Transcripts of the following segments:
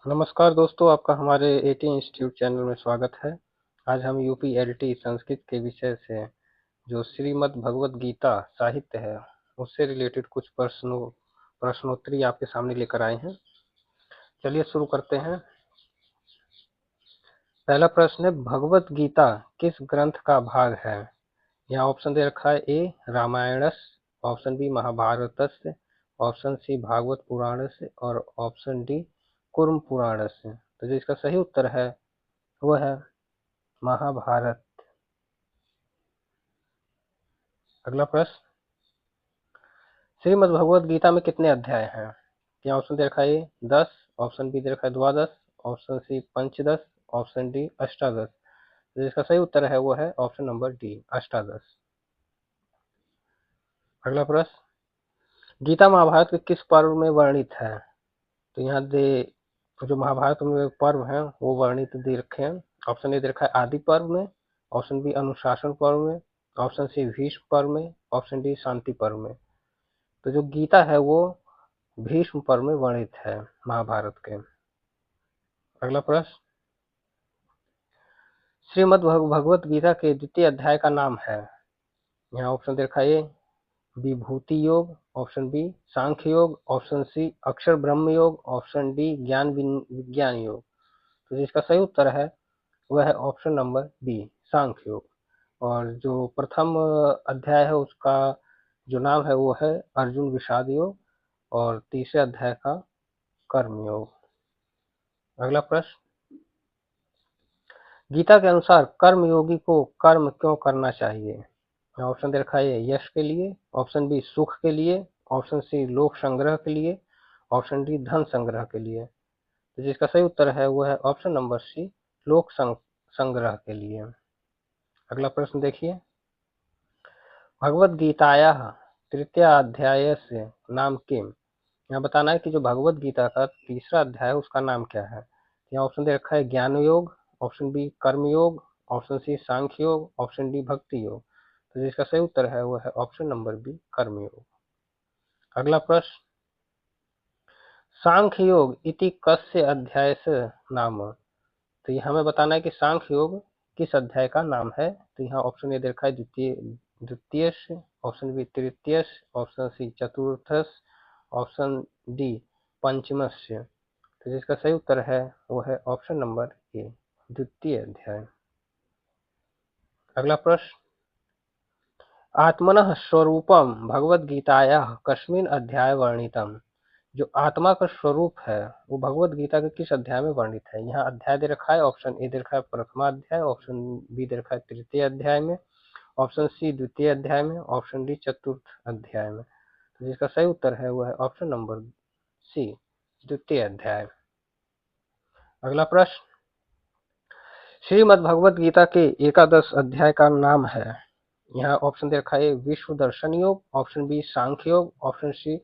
नमस्कार दोस्तों, आपका हमारे एटी इंस्टीट्यूट चैनल में स्वागत है। आज हम यूपी एलटी संस्कृत के विषय से जो श्रीमद् भगवत गीता साहित्य है, उससे रिलेटेड कुछ प्रश्नोत्तरी आपके सामने लेकर आए हैं। चलिए शुरू करते हैं। पहला प्रश्न है, भगवत गीता किस ग्रंथ का भाग है? यहाँ ऑप्शन दे रखा है, ए रामायणस, ऑप्शन बी महाभारतस्य, ऑप्शन सी भागवत पुराणस्य और ऑप्शन डी कुर्म पुराणस्य। तो जो इसका सही उत्तर है वह है महाभारत। अगला प्रश्न, श्रीमद् भगवत गीता में कितने अध्याय हैं? यहाँ ऑप्शन दे रखा है, ए 10, ऑप्शन बी दे रखा है द्वादश, ऑप्शन सी पंचदश, ऑप्शन डी अष्टादश। तो जिसका सही उत्तर है वो है ऑप्शन नंबर डी अष्टादश। अगला प्रश्न, गीता महाभारत के किस पर्व में वर्णित है? तो यहाँ दे जो महाभारत में पर्व हैं वो वर्णित दे रखे हैं। ऑप्शन ए दे रखा है आदि पर्व में, ऑप्शन बी अनुशासन पर्व में, ऑप्शन सी भीष्म पर्व में, ऑप्शन डी शांति पर्व में। तो जो गीता है वो भीष्म पर्व में वर्णित है महाभारत के। अगला प्रश्न, श्रीमद् भगवत गीता के द्वितीय अध्याय का नाम है? यहाँ ऑप्शन दे रखा है, ए विभूति योग, ऑप्शन बी सांख्य योग, ऑप्शन सी अक्षर ब्रह्म योग, ऑप्शन डी ज्ञान विज्ञान योग। तो जिसका सही उत्तर है वह है ऑप्शन नंबर बी सांख्य योग। और जो प्रथम अध्याय है उसका जो नाम है वो है अर्जुन विषाद योग और तीसरे अध्याय का कर्म योग। अगला प्रश्न, गीता के अनुसार कर्म योगी को कर्म क्यों करना चाहिए? ऑप्शन दे रखा है, यश के लिए, ऑप्शन बी सुख के लिए, ऑप्शन सी लोक संग्रह के लिए, ऑप्शन डी धन संग्रह के लिए। तो जिसका सही उत्तर है वो है ऑप्शन नंबर सी लोक संग्रह के लिए। अगला प्रश्न देखिए, भगवत गीताया तृतीय अध्याय से नाम किम। यहाँ बताना है कि जो भगवत गीता का तीसरा अध्याय है उसका नाम क्या है। यहाँ ऑप्शन दे रखा है ज्ञान योग, ऑप्शन बी कर्म योग, ऑप्शन सी सांख्य योग, ऑप्शन डी भक्ति योग। तो जिसका सही उत्तर है वो है ऑप्शन नंबर बी कर्म योग। अगला प्रश्न, सांख्य योग इति कस्य अध्याय से नाम। तो ये हमें बताना है कि सांख्य योग किस अध्याय का नाम है। तो यहाँ ऑप्शन ए दे रखा है द्वितीय, ऑप्शन बी तृतीय, ऑप्शन सी चतुर्थस, ऑप्शन डी पंचमस्य। तो जिसका सही उत्तर है वो है ऑप्शन नंबर ए द्वितीय अध्याय। अगला प्रश्न, आत्मनः स्वरूपम भगवद गीतायाः कस्मिन् अध्याय वर्णितम। जो आत्मा का स्वरूप है वो भगवत गीता के किस अध्याय में वर्णित है? यहाँ अध्याय दे रखा है, ऑप्शन ए दे रखा है प्रथमा अध्याय, ऑप्शन बी दे रखा है तृतीय अध्याय में, ऑप्शन सी द्वितीय अध्याय में, ऑप्शन डी चतुर्थ अध्याय में। तो जिसका सही उत्तर है वो है ऑप्शन नंबर सी द्वितीय अध्याय। अगला प्रश्न, श्रीमद् भगवत गीता के एकादश अध्याय का नाम है? यहाँ ऑप्शन दे रखा है विश्व दर्शन योग, ऑप्शन बी सांख्य योग, ऑप्शन सी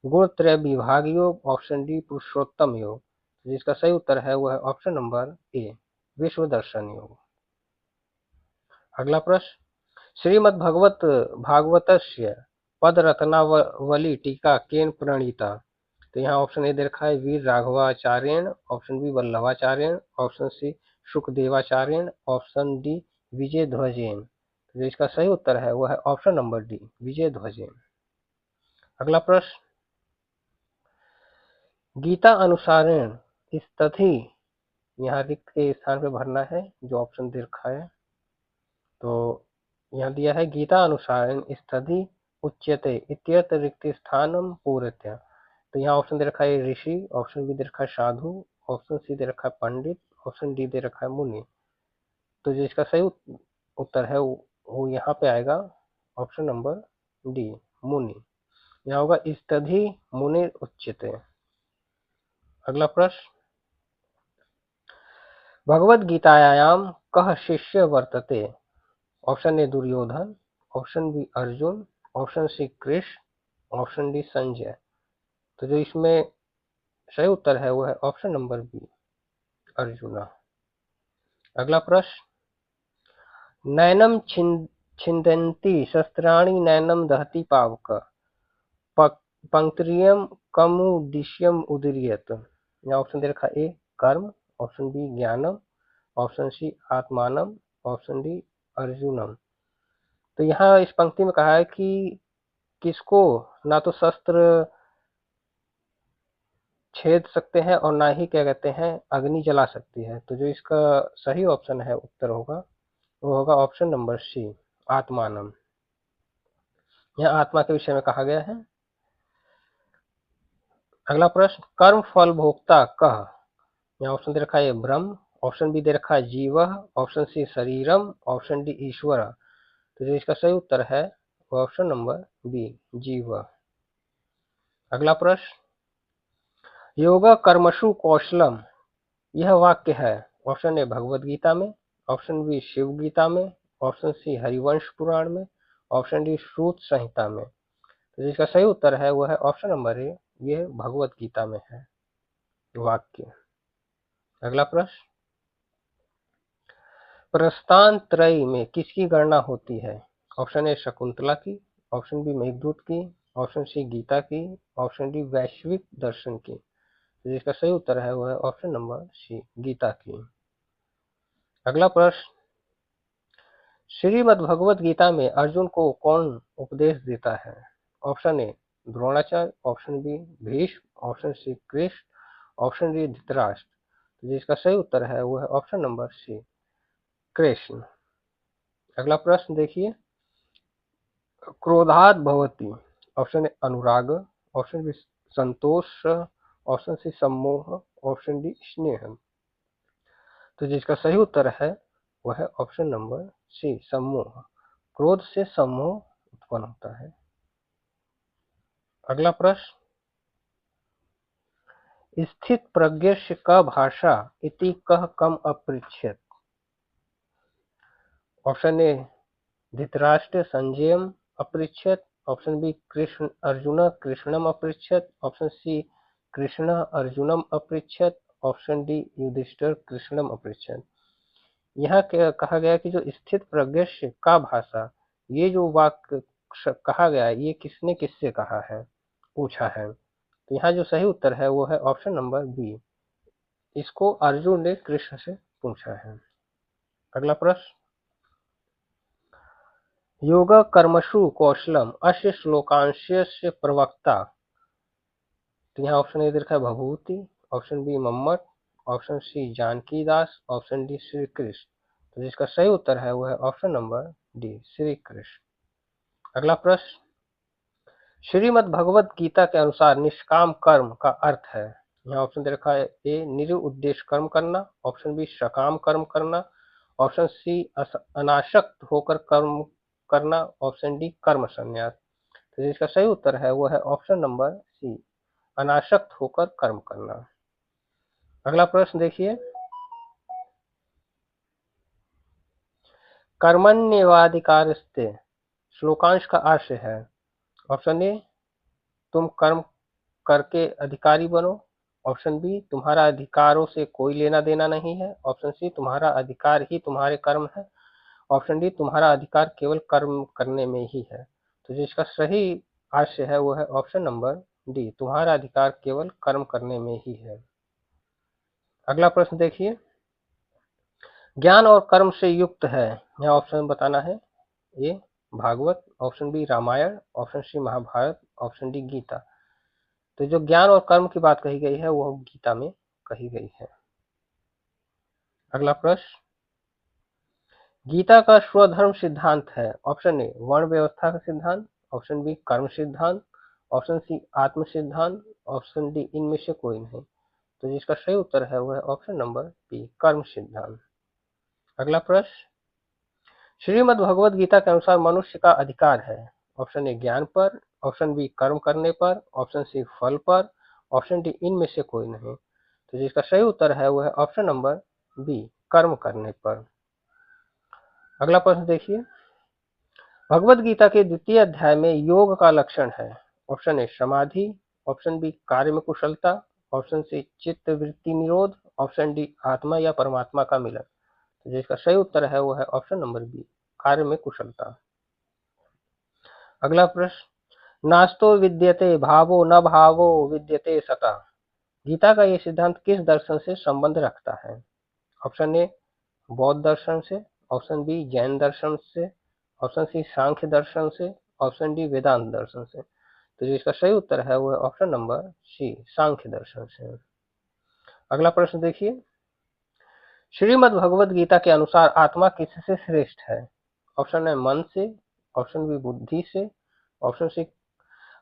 गुण त्रय विभाग योग, ऑप्शन डी पुरुषोत्तम योग। जिसका सही उत्तर है वह है ऑप्शन नंबर ए विश्व दर्शन योग। अगला प्रश्न, श्रीमद् भगवत भागवतस्य पद रत्नावली टीका केन प्रणीता। तो यहाँ ऑप्शन ए दे रखा है Veer Raghavacharyan, option B Vallabhacharyan, option C Sukhdevacharyan, option D Vijay Dhwajen. तो इसका सही उत्तर है वह है option number D Vijay Dhwajen. अगला प्रश्न, गीता अनुसारेण स्थिति, यहाँ रिक्त के स्थान पे भरना है जो ऑप्शन दे रखा है। तो यहाँ दिया है गीता अनुसारेण स्थिति उच्यते इत्यर्थ रिक्त स्थानम पूर्यते। तो यहाँ ऑप्शन दे रखा है ऋषि, ऑप्शन बी दे रखा है साधु, ऑप्शन सी दे रखा है पंडित, ऑप्शन डी दे रखा है मुनि। तो जो इसका सही उत्तर है वो यहाँ पे आएगा ऑप्शन नंबर डी मुनि। यहाँ होगा स्थिति मुनि उच्यते। अगला प्रश्न, भगवद गीतायां कः शिष्य वर्तते। Option A Duryodhan, option B Arjun, option C Krishna, option D Sanjay. तो जो इसमें सही उत्तर है वो है ऑप्शन नंबर बी अर्जुना। अगला प्रश्न, नैनम छिन्दन्ति शस्त्राणि नैनम दहति पावक पंक्त्रियम कमुद्दिश्यम उदीर्यत। यहाँ ऑप्शन दे रखा ए कर्म, ऑप्शन बी ज्ञानम, ऑप्शन सी आत्मानम, ऑप्शन डी अर्जुनम। तो यहाँ इस पंक्ति में कहा है कि किसको ना तो शस्त्र छेद सकते हैं और ना ही क्या कहते हैं अग्नि जला सकती है। तो जो इसका सही ऑप्शन है उत्तर होगा वो होगा ऑप्शन नंबर सी आत्मानम। यह आत्मा के विषय में कहा गया है। अगला प्रश्न कर्म फल भोक्ता कह। यहाँ ऑप्शन दे रखा है ब्रह्म, ऑप्शन बी दे रखा है जीव, ऑप्शन सी शरीरम, ऑप्शन डी ईश्वर। तो जो इसका सही उत्तर है वो ऑप्शन नंबर बी जीव। अगला प्रश्न योग कर्मसु कौशलम यह वाक्य है ऑप्शन ए भगवत गीता में, ऑप्शन बी शिव गीता में, ऑप्शन सी हरिवंश पुराण में, ऑप्शन डी श्रुत संहिता में। तो जिसका सही उत्तर है वह है ऑप्शन नंबर ए, ये भगवत गीता में है वाक्य। अगला प्रश्न प्रस्थान त्रयी में किसकी गणना होती है? ऑप्शन ए शकुंतला की, ऑप्शन बी मेघदूत की, ऑप्शन सी गीता की, ऑप्शन डी वैश्विक दर्शन की। तो जिसका सही उत्तर है वह है ऑप्शन नंबर सी गीता की। अगला प्रश्न श्रीमद् भगवत गीता में अर्जुन को कौन उपदेश देता है? Option A Dronacharya, option B Bhishma, option C Krishna, option D Dhritarashtra. तो जिसका सही उत्तर है वो है ऑप्शन नंबर सी कृष्ण। अगला प्रश्न देखिए क्रोधात भवति ऑप्शन ए अनुराग, ऑप्शन बी संतोष, ऑप्शन सी सम्मोह, ऑप्शन डी स्नेह। तो जिसका सही उत्तर है वह है ऑप्शन नंबर सी सम्मोह। क्रोध से सम्मोह उत्पन्न होता है। अगला प्रश्न स्थित प्रज्ञस्य क भाषा इति कह कम अपृच्छेत। ऑप्शन ए धृतराष्ट्र संजयम अपृच्छेत, ऑप्शन बी कृष्ण अर्जुन कृष्णम अपृच्छेत, ऑप्शन सी कृष्ण अर्जुनम अपृच्छेत, ऑप्शन डी युधिष्ठिर कृष्णम अपृच्छेत। यहाँ कहा गया कि जो स्थित प्रज्ञस्य का भाषा ये जो वाक्य कहा गया है ये किसने किससे कहा है पूछा है। तो यहाँ जो सही उत्तर है वो है ऑप्शन नंबर बी, इसको अर्जुन ने कृष्ण से पूछा है। अगला प्रश्न योग कर्मसु कौशलम अस्य श्लोकांशस्य प्रवक्ता। तो यहाँ ऑप्शन ए देखा है Bhavabhuti, option B Mammat, option C Janaki Das, option D Shri Krishna. तो जिसका सही उत्तर है वो है option number D Shri Krishna. अगला प्रश्न श्रीमद् भगवत गीता के अनुसार निष्काम कर्म का अर्थ है। यहाँ ऑप्शन दे रखा है ए निरुद्देश्य कर्म करना, ऑप्शन बी सकाम कर्म करना, ऑप्शन सी अनासक्त होकर कर्म करना, ऑप्शन डी कर्म संन्यास। तो जिसका सही उत्तर है वो है ऑप्शन नंबर सी अनासक्त होकर कर्म करना। अगला प्रश्न देखिए कर्मण्येवाधिकारस्ते श्लोकांश का आशय है। ऑप्शन ए तुम कर्म करके अधिकारी बनो, ऑप्शन बी तुम्हारा अधिकारों से कोई लेना देना नहीं है, ऑप्शन सी तुम्हारा अधिकार ही तुम्हारे कर्म है, ऑप्शन डी तुम्हारा अधिकार केवल कर्म करने में ही है। तो जिसका सही आशय है वो है ऑप्शन नंबर डी तुम्हारा अधिकार केवल कर्म करने में ही है। अगला प्रश्न देखिए ज्ञान और कर्म से युक्त है। यहाँ ऑप्शन बताना है A Bhagwat, option B Ramayan, option C Mahabharat, option D Gita. तो जो ज्ञान और कर्म की बात कही गई है वो गीता में कही गई है। अगला प्रश्न गीता का स्वधर्म सिद्धांत है। ऑप्शन ए वर्ण व्यवस्था का सिद्धांत, ऑप्शन बी कर्म सिद्धांत, ऑप्शन सी आत्म सिद्धांत, ऑप्शन डी इनमें से कोई नहीं। तो जिसका सही उत्तर है वह ऑप्शन नंबर बी कर्म सिद्धांत। अगला प्रश्न श्रीमद् भगवत गीता के अनुसार मनुष्य का अधिकार है। ऑप्शन ए ज्ञान पर, ऑप्शन बी कर्म करने पर, ऑप्शन सी फल पर, ऑप्शन डी इनमें से कोई नहीं। तो जिसका सही उत्तर है वह है ऑप्शन नंबर बी कर्म करने पर। अगला प्रश्न देखिए भगवत गीता के द्वितीय अध्याय में योग का लक्षण है। ऑप्शन ए समाधि, ऑप्शन बी कार्य में कुशलता, ऑप्शन सी चित्त वृत्ति निरोध, ऑप्शन डी आत्मा या परमात्मा का मिलन। तो जिसका सही उत्तर है वो है ऑप्शन नंबर बी कार्य में कुशलता। अगला प्रश्न नास्तो विद्यते भावो न भावो विद्यते सता। गीता का ये सिद्धांत किस दर्शन से संबंध रखता है? ऑप्शन ए बौद्ध दर्शन से, ऑप्शन बी जैन दर्शन से, ऑप्शन सी सांख्य दर्शन से, ऑप्शन डी वेदांत दर्शन से। तो जो इसका सही उत्तर है वो है ऑप्शन नंबर सी सांख्य दर्शन से। अगला प्रश्न देखिए, श्रीमद् भगवद गीता के अनुसार आत्मा किससे श्रेष्ठ है? ऑप्शन है मन से, ऑप्शन बी बुद्धि से, ऑप्शन सी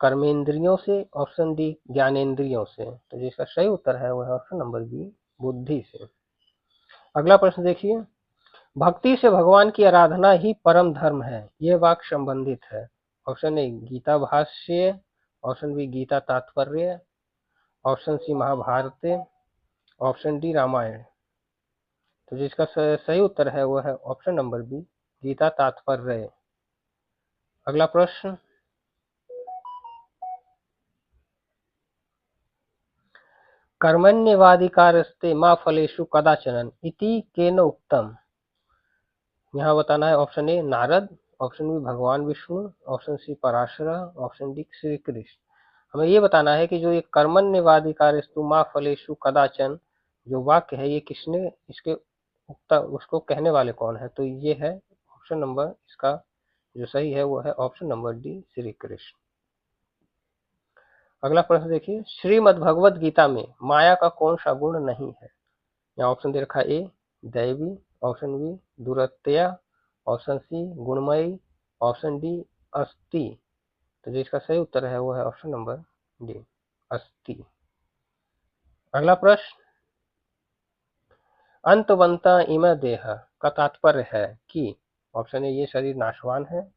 कर्मेंद्रियों से, ऑप्शन डी ज्ञानेंद्रियों से। तो जिसका सही उत्तर है वह ऑप्शन नंबर बी बुद्धि से। अगला प्रश्न देखिए, भक्ति से भगवान की आराधना ही परम धर्म है, यह वाक्य संबंधित है। ऑप्शन ए गीता भाष्य, option B Gita Tatparya, option C Mahabharat, option D Ramayana. तो जिसका सही उत्तर है वो है ऑप्शन नंबर बी गीता तात्पर्य। अगला प्रश्न, कर्मण्येवाधिकारस्ते मा फलेषु कदाचन इति केन उक्तम। यहाँ बताना है option A Narad, option B भगवान Vishnu, option C Parashar, option D Shri Krishna. हमें ये बताना है कि जो ये कर्मण्येवाधिकारस्तु मा फलेषु कदाचन जो वाक्य है ये किसने इसके उक्ता उसको कहने वाले कौन है? तो ये है ऑप्शन नंबर इसका जो सही है वो है option number D Shri Krishna. अगला प्रश्न देखिए, श्रीमद् भगवद गीता में माया का कौन सा गुण नहीं है? यहाँ ऑप्शन दे रखा है ए दैवी, ऑप्शन बी दुरत्या, ऑप्शन सी गुणमयी, ऑप्शन डी अस्ति। तो जो इसका सही उत्तर है वो है ऑप्शन नंबर डी अस्ति। अगला प्रश्न, अंतवंत इम देह का तात्पर्य है कि ऑप्शन ए ये शरीर नाशवान है,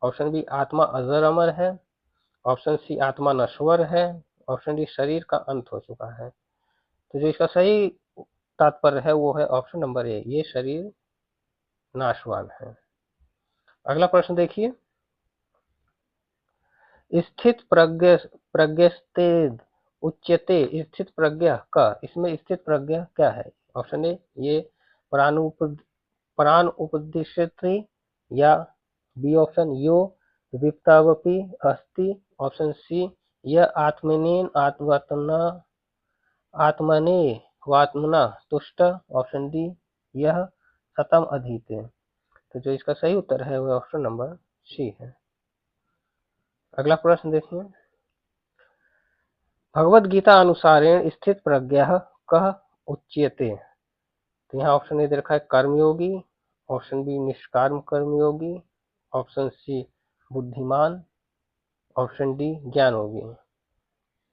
ऑप्शन बी आत्मा अजर अमर है, ऑप्शन सी आत्मा नश्वर है, ऑप्शन डी शरीर का अंत हो चुका है। तो जो इसका सही तात्पर्य है वो है ऑप्शन नंबर ए ये शरीर नाशवान है। अगला प्रश्न देखिए, स्थित प्रज्ञ प्रज्ञस्तेद उच्यते स्थित प्रज्ञ का इसमें स्थित प्रज्ञ क्या है? ऑप्शन ए ये प्राणुप प्राण उपदिश्यते या बी ऑप्शन यो विप्तावपि अस्ति, ऑप्शन सी यह आत्मनेन आत्मना आत्मने वात्मना तुष्ट, ऑप्शन डी यह सतम अधीते। तो जो इसका सही उत्तर है वह ऑप्शन नंबर सी है। अगला प्रश्न देखिए, भगवद गीता अनुसारेण स्थित प्रज्ञ कह उच्यते। तो यहाँ ऑप्शन ए दे रखा है कर्मयोगी, ऑप्शन बी निष्काम कर्मयोगी, ऑप्शन सी बुद्धिमान, ऑप्शन डी ज्ञानयोगी।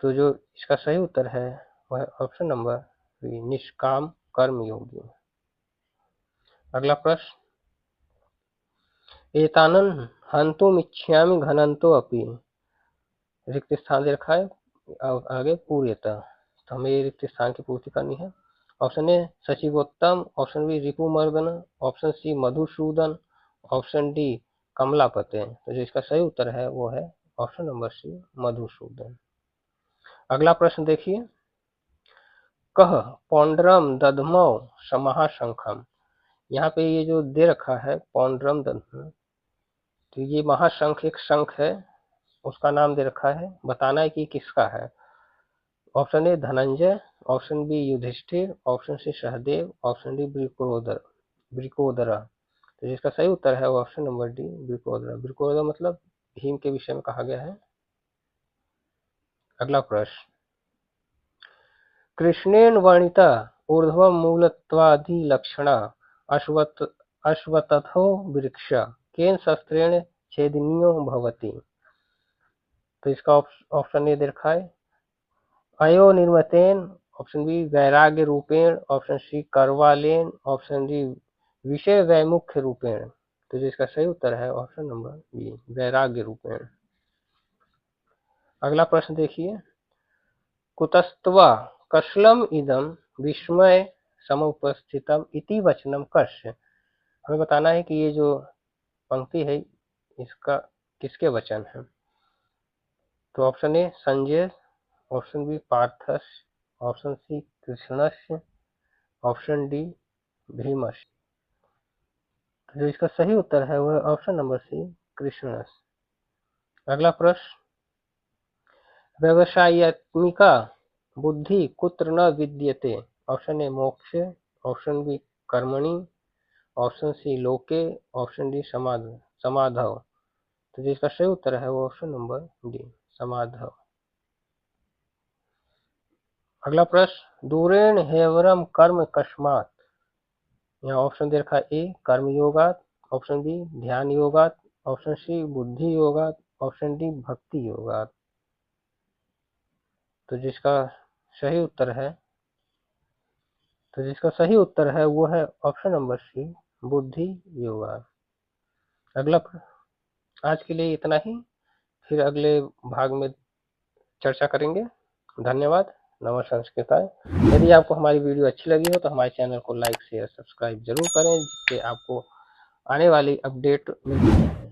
तो जो इसका सही उत्तर है वह ऑप्शन नंबर बी निष्काम कर्मयोगी। अगला प्रश्न, एतानन हन्तुमिच्छामि घनन्तो अपि। रिक्त स्थान दे रखा है आगे पूर्यतः, तो हमें ये रिक्त स्थान की पूर्ति करनी है। ऑप्शन ए सचिवोत्तम, ऑप्शन बी रिपुमर्दन, option C Madhusudan, option D कमलापते। तो जो इसका सही उत्तर है वो है ऑप्शन नंबर सी मधुसूदन। अगला प्रश्न देखिए, कह पौंड्रम दधमौ महाशंखम। यहाँ पे ये जो दे रखा है पौंड्रम दधम, तो ये महाशंख एक शंख है उसका नाम दे रखा है, बताना है कि किसका है। Option A Dhananjay, option B Yudhishthir, option C Sahadev, option D Vrikodara. तो जिसका सही उत्तर है वो option number D Vrikodara. Vrikodara मतलब भीम के विषय में कहा गया है। अगला प्रश्न, कृष्णेन वर्णिता ऊर्ध्व मूलत्वादिलक्षणा अश्वत्थ अश्वत्थो वृक्ष केन शस्त्रेण छेदनीयो भवति। तो इसका ऑप्शन ए दे रखा है अयोनिर्मतेन, ऑप्शन बी वैराग्य रूपेण, ऑप्शन सी करवालेन, ऑप्शन डी विषय वैमुख्य रूपेण। तो जिसका सही उत्तर है ऑप्शन नंबर बी वैराग्य रूपेण। अगला प्रश्न देखिए, कुतस्त्वा कशलम इदम विस्मय समुपस्थितम इति वचनम कस्य। हमें बताना है कि ये जो पंक्ति है इसका किसके वचन है। तो option A Sanjay, option B पार्थस, ऑप्शन सी कृष्णस्य, ऑप्शन डी भीमस्य। तो जो इसका सही उत्तर है वह ऑप्शन नंबर सी कृष्णस्य। अगला प्रश्न, व्यवसायत्मिका बुद्धि कुत्र न विद्यते। ऑप्शन ए मोक्षे, ऑप्शन बी कर्मणि, ऑप्शन सी लोके, ऑप्शन डी समाधौ। तो जिसका सही उत्तर है वो ऑप्शन नंबर डी, समाधौ। अगला प्रश्न, दूरेण हेवरम कर्म कस्मात्। यहाँ ऑप्शन दे रखा है ए कर्म योगात, ऑप्शन बी ध्यान योगात, ऑप्शन सी बुद्धि योगात, ऑप्शन डी भक्ति योगात। तो जिसका सही उत्तर है वो है ऑप्शन नंबर सी, बुद्धि योगात। अगला आज के लिए इतना ही, फिर अगले भाग में चर्चा करेंगे। धन्यवाद। नमः संस्कृताय। यदि आपको हमारी वीडियो अच्छी लगी हो तो हमारे चैनल को लाइक शेयर सब्सक्राइब जरूर करें, जिससे आपको आने वाली अपडेट मिलती रहे।